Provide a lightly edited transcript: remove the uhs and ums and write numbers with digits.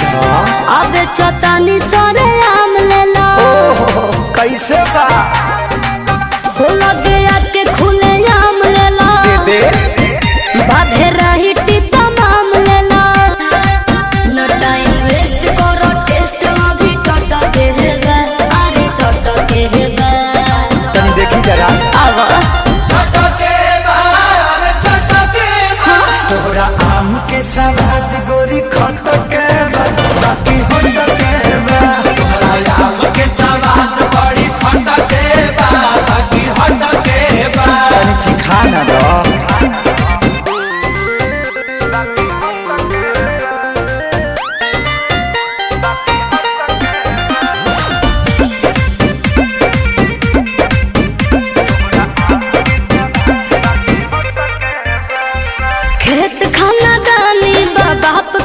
दे दो। अब चतानी सरे आम ले लो। कैसे बा हो लगे आके खुले आम ले लो। दे बाधे रही तमाम ले लो। न टाइम वेस्ट करो टेस्ट अभी टट के है गा। अरे टट के है गा। तनी देखी जरा आवा तोरा आम के सवाद गोरी खट के